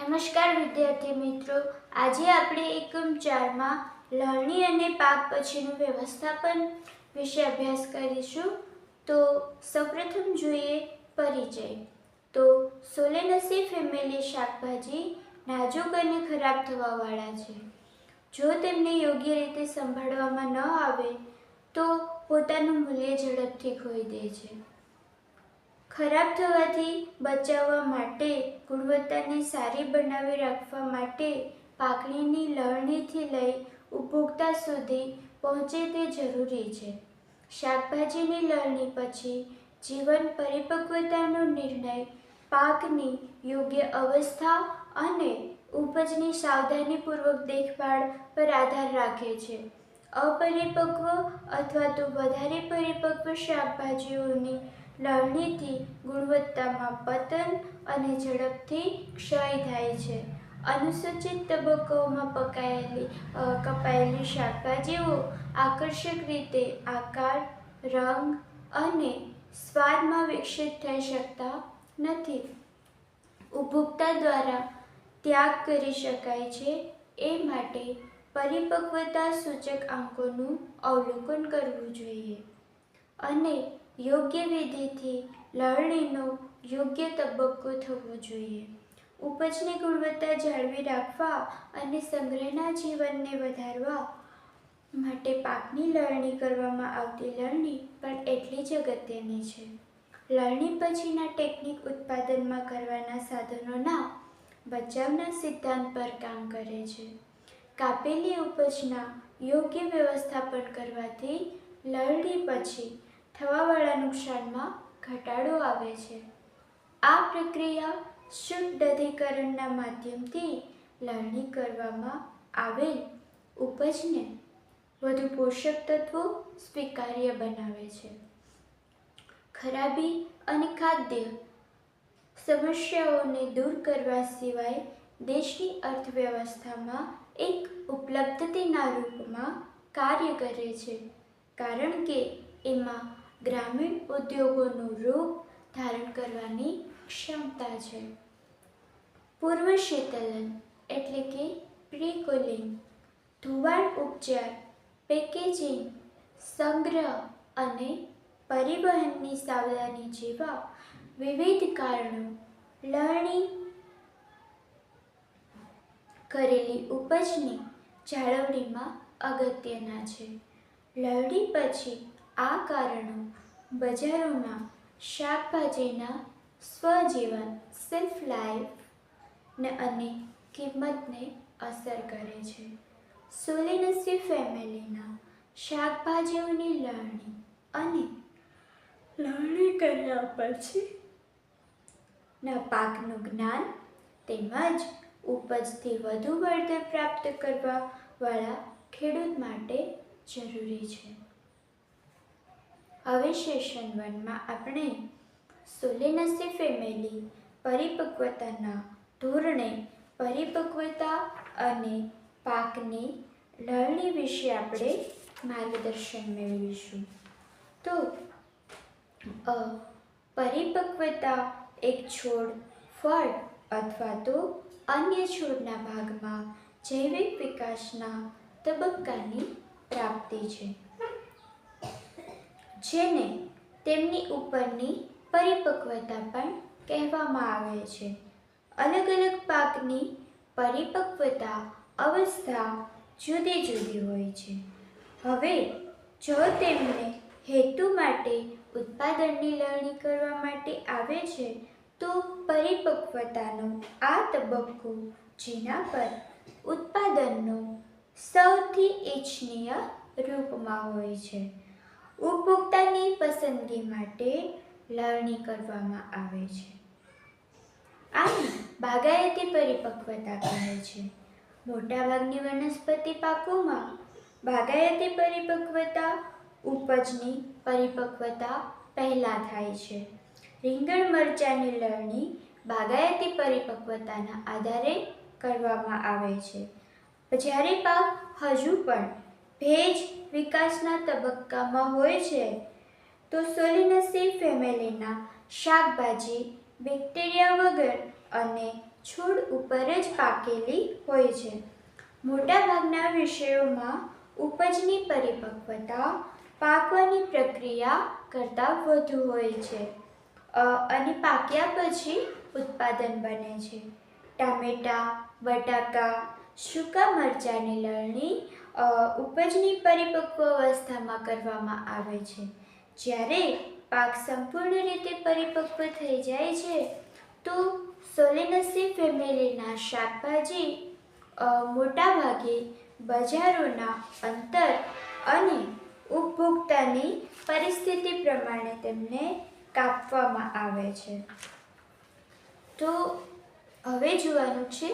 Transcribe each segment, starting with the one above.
નમસ્કાર વિદ્યાર્થી મિત્રો, આજે આપણે એકમ 4માં લણણી અને પાક પછીનું વ્યવસ્થાપન વિશે અભ્યાસ કરીશું. તો સૌપ્રથમ જોઈએ પરિચય. તો સોલેનેસી ફેમિલી શાકભાજી નાજુક અને ખરાબ થવાવાળા છે. જો તેમને યોગ્ય રીતે સંભાળવામાં ન આવે તો પોતાનું મૂલ્ય ઝડપથી ખોઈ દે છે. ખરાબ થવાથી બચાવવા માટે ગુણવત્તાને સારી બનાવી રાખવા માટે પાકણીની લણણીથી લઈ ઉપભોક્તા સુધી પહોંચે તે જરૂરી છે. શાકભાજીની લણણી પછી જીવન પરિપક્વતાનો નિર્ણય પાકની યોગ્ય અવસ્થા અને ઉપજની સાવધાનીપૂર્વક દેખભાળ પર આધાર રાખે છે. અપરિપક્વ અથવા તો વધારે પરિપક્વ શાકભાજીઓની લણણીથી ગુણવત્તામાં પતન અને ઝડપથી ક્ષય થાય છે. અનુસૂચિત તબક્કાઓમાં કપાયેલી શાકભાજીઓ આકર્ષક રીતે આકાર, રંગ અને સ્વાદમાં વિકસિત થઈ શકતા નથી. ઉપભોક્તા દ્વારા ત્યાગ કરી શકાય છે, એ માટે પરિપક્વતા સૂચક આંકોનું અવલોકન કરવું જોઈએ અને યોગ્ય વિધિથી લણણીનો યોગ્ય તબક્કો થવો જોઈએ. ઉપજની ગુણવત્તા જાળવી રાખવા અને સંગ્રહના જીવનને વધારવા માટે પાકની લણણી કરવામાં આવતી લણણી પણ એટલી જ અગત્યની છે. લણણી પછીના ટેકનિક ઉત્પાદનમાં કરવાના સાધનોના બચાવના સિદ્ધાંત પર કામ કરે છે. કાપેલી ઉપજના યોગ્ય વ્યવસ્થાપન કરવાથી લણણી પછી થવાવાળા નુકસાનમાં ઘટાડો આવે છે. આ પ્રક્રિયા શુદ્ધ દઢીકરણના માધ્યમથી લણણી કરવામાં આવેલ ઉપજને વધુ પોષક તત્વો સ્વીકાર્ય બનાવે છે. ખરાબી અને ખાદ્ય સમસ્યાઓને દૂર કરવા સિવાય દેશની અર્થવ્યવસ્થામાં એક ઉપલબ્ધતાના રૂપમાં કાર્ય કરે છે, કારણ કે એમાં ગ્રામીણ ઉદ્યોગોનું રૂપ ધારણ કરવાની ક્ષમતા છે. પૂર્વ શીતલન એટલે કે પ્રી-કુલિંગ, ધોવાણ ઉપચાર, પેકેજિંગ, સંગ્રહ અને પરિવહનની સાવધાની જેવા વિવિધ કારણો લણણી કરેલી ઉપજની જાળવણીમાં અગત્યના છે. લણણી પછી આ કારણો બજારોમાં શાકભાજીના સ્વજીવન શેલ્ફ લાઇફ અને કિંમતને અસર કરે છે. સોલેનેસી ફેમિલીના શાકભાજીઓની લણણી અને લણણી કર્યા પછીના પાકનું જ્ઞાન તેમજ ઉપજથી વધુ વળતર પ્રાપ્ત કરવાવાળા ખેડૂત માટે જરૂરી છે. હવે સેશન 1માં આપણે સોલેનેસી ફેમિલી પરિપક્વતાના ધોરણે પરિપક્વતા અને પાકની લણણી વિશે આપણે માર્ગદર્શન મેળવીશું. તો પરિપક્વતા એક છોડ, ફળ અથવા તો અન્ય છોડના ભાગમાં જૈવિક વિકાસના તબક્કાની પ્રાપ્તિ છે, જેને તેમની ઉપરની પરિપક્વતા પણ કહેવામાં આવે છે. અલગ અલગ પાકની પરિપક્વતા અવસ્થા જુદી જુદી હોય છે. હવે જો તેમને હેતુ માટે ઉત્પાદનની લણણી કરવા માટે આવે છે તો પરિપક્વતાનો આ તબક્કો જેના પર ઉત્પાદનનો સૌથી ઇચ્છનીય રૂપમાં હોય છે, ઉપભોક્તાની પસંદગી માટે લણણી કરવામાં આવે છે. આને બાગાયતી પરિપક્વતા કહે છે. મોટાભાગની વનસ્પતિ પાકોમાં બાગાયતી પરિપક્વતા ઉપજની પરિપક્વતા પહેલાં થાય છે. રીંગણ મરચાંની લણણી બાગાયતી પરિપક્વતાના આધારે કરવામાં આવે છે. જ્યારે પાક હજુ પણ ભેજ વિકાસના તબક્કામાં હોય છે તો સોલેનેસી ફેમિલીના શાકભાજી બેક્ટેરિયા વગર અને છોડ ઉપર જ પાકેલી હોય છે. મોટાભાગના વિષયોમાં ઉપજની પરિપક્વતા પાકવાની પ્રક્રિયા કરતાં વધુ હોય છે અને પાક્યા પછી ઉત્પાદન બને છે. ટામેટાં, બટાકા, સૂકા મરચાંની લણણી ઉપજની પરિપક્વ અવસ્થામાં કરવામાં આવે છે. જ્યારે પાક સંપૂર્ણ રીતે પરિપક્વ થઈ જાય છે તો સોલેનેસી ફેમિલીના શાકભાજી મોટાભાગે બજારોના અંતર અને ઉપભોક્તાની પરિસ્થિતિ પ્રમાણે તેમને કાપવામાં આવે છે. તો હવે જોવાનું છે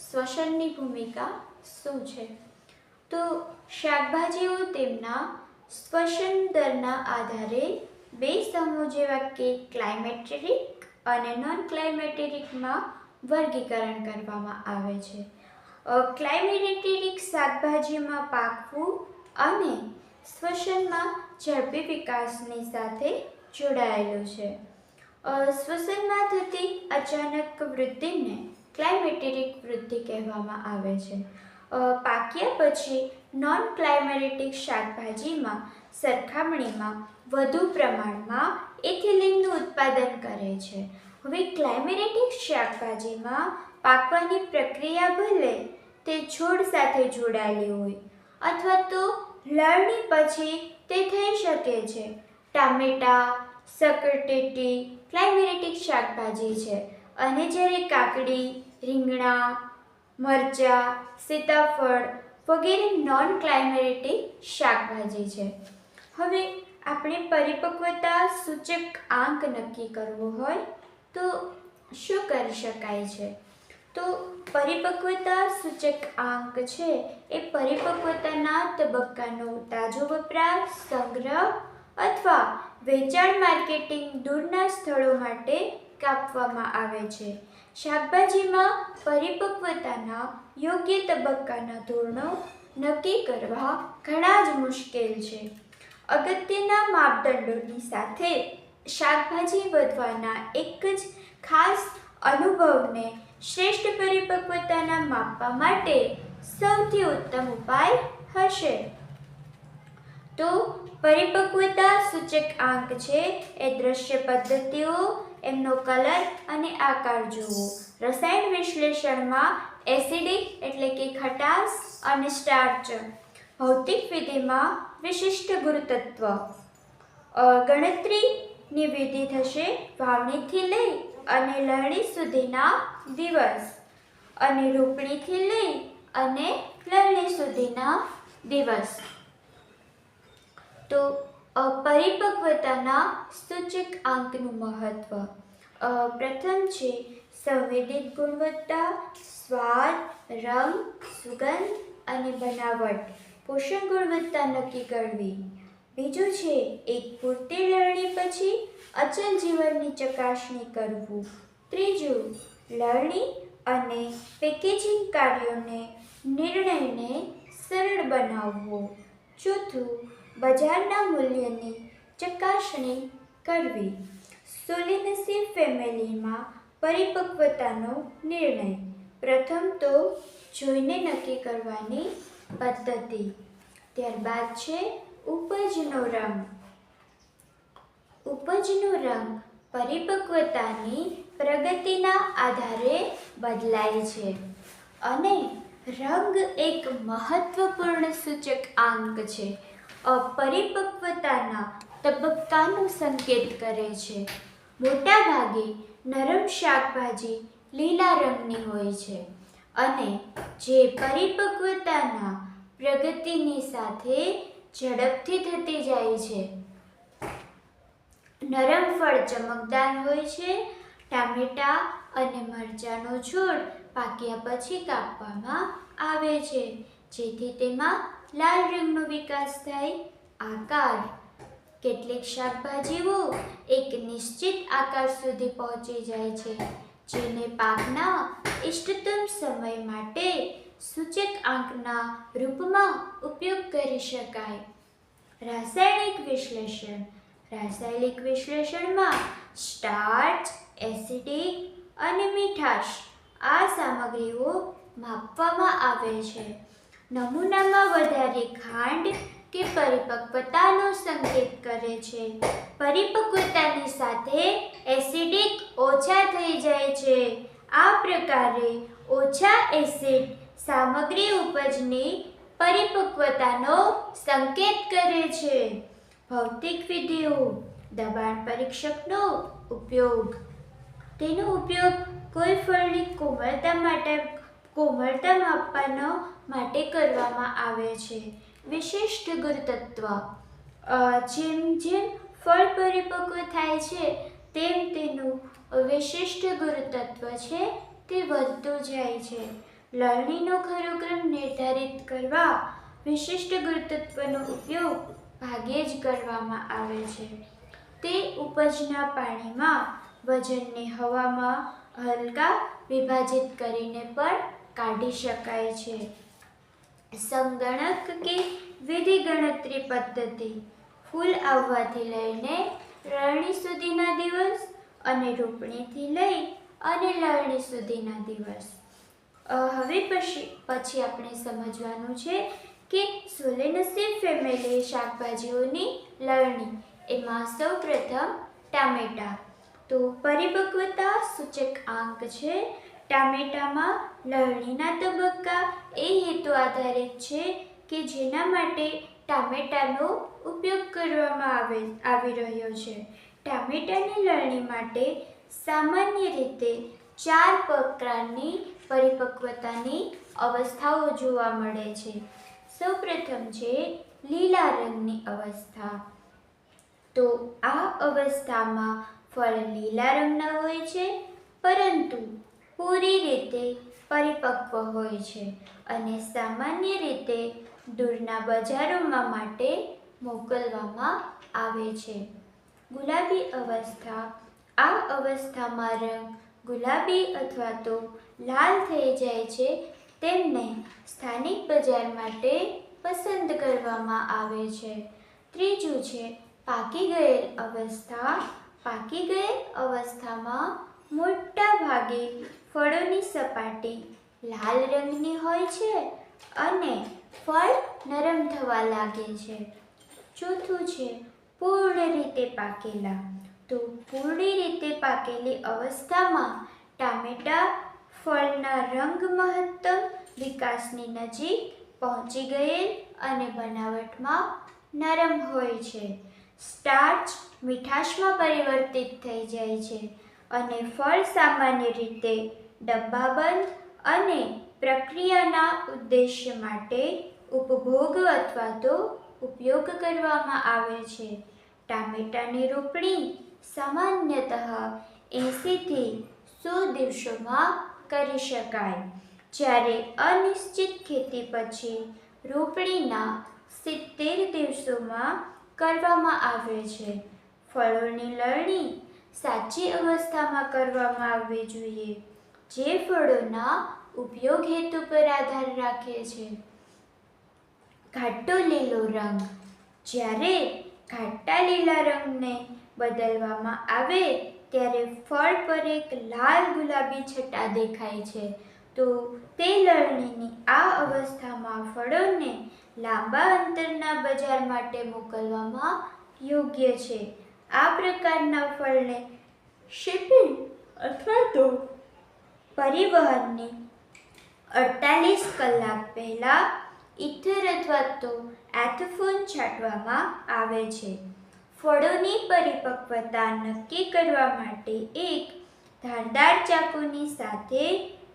શ્વસનની ભૂમિકા શું છે. તો શાકભાજીઓ તેમના શ્વસન દરના આધારે બે સમૂહ જેવા કે ક્લાઇમેટેરિક અને નોન ક્લાઇમેટેરિકમાં વર્ગીકરણ કરવામાં આવે છે. ક્લાઇમેટેરિક શાકભાજીમાં પાકવું અને શ્વસનમાં ઝડપી વિકાસની સાથે જોડાયેલું છે. શ્વસનમાં થતી અચાનક વૃદ્ધિને ક્લાઇમેટેરિક વૃદ્ધિ કહેવામાં આવે છે. પાક્યા પછી નોન ક્લાઇમેટેરિક શાકભાજીમાં સરખામણીમાં વધુ પ્રમાણમાં ઇથિલિનનું ઉત્પાદન કરે છે. હવે ક્લાઇમેટેરિક શાકભાજીમાં પાકવાની પ્રક્રિયા ભલે તે છોડ સાથે જોડાયેલી હોય અથવા તો લણણી પછી તે થઈ શકે છે. ટામેટાં, સકરટેટી ક્લાઇમેટેરિક શાકભાજી છે અને જ્યારે કાકડી, રીંગણા, મરચાં, સીતાફળ વગેરે નોન ક્લાઇમેટેરિક શાકભાજી છે. હવે આપણે પરિપક્વતા સૂચક આંક નક્કી કરવો હોય તો શું કરી શકાય છે. તો પરિપક્વતા સૂચક આંક છે એ પરિપક્વતાના તબક્કાનો તાજો વપરાશ, સંગ્રહ અથવા વેચાણ માર્કેટિંગ દૂરના સ્થળો માટે કાપવામાં આવે છે. શાકભાજીમાં પરિપક્વતાના યોગ્ય તબક્કાના ધોરણો નક્કી કરવા ઘણા જ મુશ્કેલ છે. અગત્યના માપદંડોની સાથે શાકભાજી વધવાના એક જ ખાસ અનુભવને શ્રેષ્ઠ પરિપક્વતાના માપવા માટે સૌથી ઉત્તમ ઉપાય હશે. તો પરિપક્વતા સૂચક આંક છે એ દ્રશ્ય પદ્ધતિઓ, એમનો કલર અને આકાર જુઓ. રસાયણ વિશ્લેષણમાં એસિડિક એટલે કે ખટાશ અને સ્ટાર્ચ. ભૌતિક વિધિમાં વિશિષ્ટ ગુરુતત્વ. ગણતરીની વિધિ થશે વાવણીથી લઈ અને લણણી સુધીના દિવસ અને રોપણીથી લઈ અને લણણી સુધીના દિવસ. તો પરિપક્વતાના સૂચક આંકનું મહત્વ. પ્રથમ છે સંવેદિત ગુણવત્તા, સ્વાદ, રંગ, સુગંધ અને બનાવટ, પોષણ ગુણવત્તા નક્કી કરવી. બીજું છે એક પૂરતી લણણી પછી અચલ જીવનની ચકાસણી કરવું. ત્રીજું લણણી અને પેકેજિંગ કાર્યોને નિર્ણયને સરળ બનાવવો. ચોથું બજારના મૂલ્યની ચકાસણી કરવી. સોલેનેસી ફેમિલીમાં પરિપક્વતાનો નિર્ણય. પ્રથમ તો જોઈને નક્કી કરવાની પદ્ધતિ. ત્યારબાદ છે ઉપજનો રંગ. ઉપજનો રંગ પરિપક્વતાની પ્રગતિના આધારે બદલાય છે અને રંગ એક મહત્વપૂર્ણ સૂચક આંક છે. પરિપક્વતાના તબક્કાનું સંકેત કરે છે. મોટાભાગે નરમ શાકભાજી લીલા રંગની હોય છે અને જે પરિપક્વતાના પ્રગતિની સાથે ઝડપથી થતી જાય છે. નરમ ફળ ચમકદાર હોય છે. ટામેટાં અને મરચાંનો છોડ પાક્યા પછી કાપવામાં આવે છે જેથી તેમાં લાલ રંગનો વિકાસ થાય. આકાર. કેટલીક શાકભાજીઓ એક નિશ્ચિત આકાર સુધી પહોંચી જાય છે જેને પાકના ઇષ્ટતમ સમય માટે સૂચક આંકના રૂપમાં ઉપયોગ કરી શકાય. રાસાયણિક વિશ્લેષણ. રાસાયણિક વિશ્લેષણમાં સ્ટાર્ચ, એસિડિક અને મીઠાશ આ સામગ્રીઓ માપવામાં આવે છે. નમૂનામાં વધારે ખાંડ કે પરિપક્વતાનો સંકેત કરે છે. પરિપક્વતાની સાથે એસિડિક ઓછા થઈ જાય છે. આ પ્રકારે ઓછા એસિડ સામગ્રી ઉપજની પરિપક્વતાનો સંકેત કરે છે. ભૌતિક વિધિઓ. દબાણ પરીક્ષકનો ઉપયોગ. તેનો ઉપયોગ કોઈ ફળની કોમળતા માપવાનો માટે કરવામાં આવે છે. વિશિષ્ટ ગુરુતત્વ. જેમ જેમ ફળ પરિપક્વ થાય છે તેમ તેનું વિશિષ્ટ ગુરુતત્વ છે તે વધતું જાય છે. લણણીનો ખરો ક્રમ નિર્ધારિત કરવા વિશિષ્ટ ગુરુતત્વનો ઉપયોગ ભાગ્યે જ કરવામાં આવે છે. તે ઉપજના પાણીમાં વજનને હવામાં હલકા વિભાજિત કરીને પણ કાઢી શકાય છે. સંગણક કે વિધિ ગણતરી પદ્ધતિ. ફૂલ આવવાથી લઈને લણણી સુધીના દિવસ અને રોપણીથી લઈ અને લણણી સુધીના દિવસ. હવે પછી આપણે સમજવાનું છે કે સોલેનસી ફેમિલી શાકભાજીઓની લણણી. એમાં સૌપ્રથમ ટામેટા. તો પરિપક્વતા સૂચક આંક છે. ટામેટામાં લણણીના તબક્કા એ હેતુ આધારિત છે કે જેના માટે ટામેટાનો ઉપયોગ કરવામાં આવી રહ્યો છે. ટામેટાની લણણી માટે સામાન્ય રીતે 4 પ્રકારની પરિપક્વતાની અવસ્થાઓ જોવા મળે છે. સૌપ્રથમ છે લીલા રંગની અવસ્થા. તો આ અવસ્થામાં ફળ લીલા રંગના હોય છે પરંતુ પૂરી રીતે પરિપક્વ હોય છે અને સામાન્ય રીતે દૂરના બજારોમાં માટે મોકલવામાં આવે છે. ગુલાબી અવસ્થા. આ અવસ્થામાં રંગ ગુલાબી અથવા તો લાલ થઈ જાય છે. તેમને સ્થાનિક બજાર માટે પસંદ કરવામાં આવે છે. ત્રીજું છે પાકી ગયેલ અવસ્થા. પાકી ગયેલ અવસ્થામાં મોટા ભાગે ફળોની સપાટી લાલ રંગની હોય છે અને ફળ નરમ થવા લાગે છે. ચોથું છે પૂર્ણ રીતે પાકેલા. તો પૂર્ણ રીતે પાકેલી અવસ્થામાં ટામેટા ફળના રંગ મહત્તમ વિકાસની નજીક પહોંચી ગયેલ અને બનાવટમાં નરમ હોય છે. સ્ટાર્ચ મીઠાશમાં પરિવર્તિત થઈ જાય છે અને ફળ સામાન્ય રીતે ડબ્બાબંધ અને પ્રક્રિયાના ઉદ્દેશ્ય માટે ઉપભોગ અથવા તો ઉપયોગ કરવામાં આવે છે. ટામેટાની રોપણી સામાન્યતઃ 80 થી 100 દિવસોમાં કરી શકાય, જ્યારે અનિશ્ચિત ખેતી પછી રોપણીના 70 દિવસોમાં કરવામાં આવે છે. ફળોની લણણી સાચી અવસ્થામાં કરવામાં આવવી જોઈએ, જે ફળોના ઉપયોગ હેતુ પર આધાર રાખે છે. ઘાટો લીલો રંગ. જ્યારે ઘાટા લીલા રંગને બદલવામાં આવે ત્યારે ફળ પર એક લાલ ગુલાબી છટા દેખાય છે. તો તે લણણીની આ અવસ્થામાં ફળોને લાંબા અંતરના બજાર માટે મોકલવામાં યોગ્ય છે. આ પ્રકારના ફળને શિપિંગ અથવા તો પરિવહનની 48 કલાક પહેલાં ઇથર અથવા તો એથફોન છાંટવામાં આવે છે. ફળોની પરિપક્વતા નક્કી કરવા માટે એક ધારદાર ચાકુની સાથે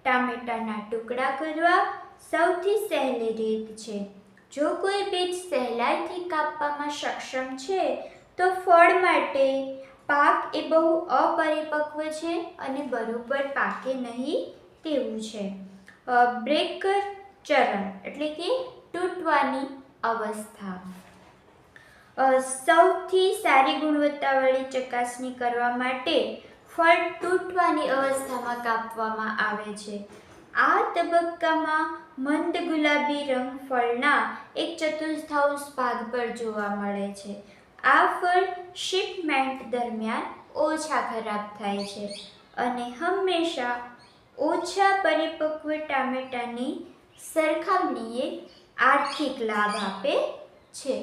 ટામેટાના ટુકડા કરવા સૌથી સહેલી રીત છે. જો કોઈ બીજ સહેલાઈથી કાપવામાં સક્ષમ છે તો ફળ માટે પાક એ બહુ અપરિપક્વ છે અને બરોબર પાકે નહીં તેવું છે. બ્રેકર ચરણ એટલે કે તૂટવાની અવસ્થા. સૌથી સારી ગુણવત્તાવાળી ચકાસણી કરવા માટે ફળ તૂટવાની અવસ્થામાં કાપવામાં આવે છે. આ તબક્કામાં મંદ ગુલાબી રંગ ફળના 1/4 ભાગ પર જોવા મળે છે. આ ફળ શિપમેન્ટ દરમિયાન ઓછા ખરાબ થાય છે અને હંમેશા ઓછા પરિપક્વ ટામેટાની સરખામણીએ આર્થિક લાભ આપે છે.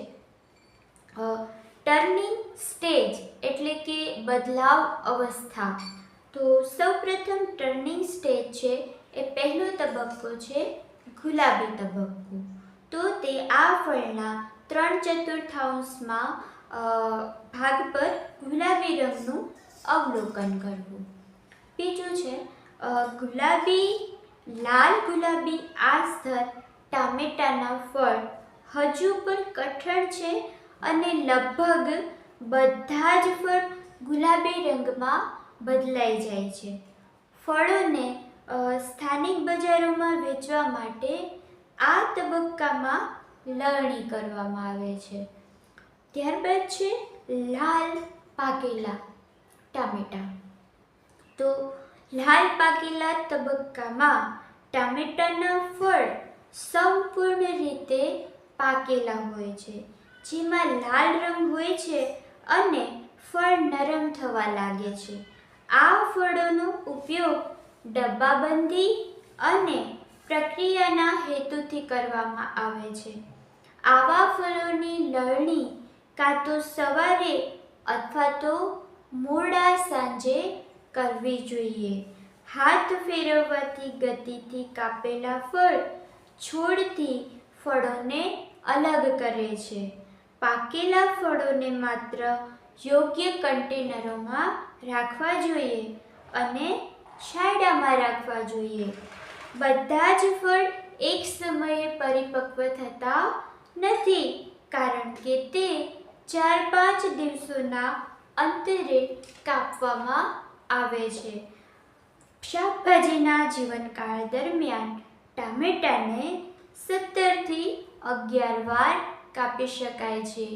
ટર્નિંગ સ્ટેજ એટલે કે બદલાવ અવસ્થા. તો સૌપ્રથમ ટર્નિંગ સ્ટેજ છે એ પહેલો તબક્કો છે ગુલાબી તબક્કો. તો તે આ ફળના 3/4 ભાગ પર ગુલાબી રંગનું અવલોકન કરવું. બીજું છે લાલ ગુલાબી આ સ્તર. ટામેટાના ફળ હજુ પણ કઠણ છે અને લગભગ બધા જ ફળ ગુલાબી રંગમાં બદલાઈ જાય છે. ફળોને સ્થાનિક બજારોમાં વેચવા માટે આ તબક્કામાં લણણી કરવામાં આવે છે. ત્યારબાદ છે લાલ પાકેલા ટામેટા. તો લાલ પાકેલા તબક્કામાં ટામેટાના ફળ સંપૂર્ણ રીતે પાકેલા હોય છે, જેમાં લાલ રંગ હોય છે અને ફળ નરમ થવા લાગે છે. આ ફળોનો ઉપયોગ ડબ્બાબંધી અને પ્રક્રિયાના હેતુથી કરવામાં આવે છે. આવા ફળોની લણણી કાં તો સવારે અથવા તો મોડા સાંજે કરવી જોઈએ. હાથ ફેરવવાથી ગતિથી કાપેલા ફળ છોડથી ફળોને અલગ કરે છે. પાકેલા ફળોને માત્ર યોગ્ય કન્ટેનરોમાં રાખવા જોઈએ અને છાંયડામાં રાખવા જોઈએ. બધા જ ફળ એક સમયે પરિપક્વ થતા નથી, કારણ કે તે 4-5 દિવસોના અંતરે કાપવામાં આવે છે. શાકભાજીના જીવનકાળ દરમિયાન ટામેટાને 17 થી 11 વાર કાપી શકાય છે.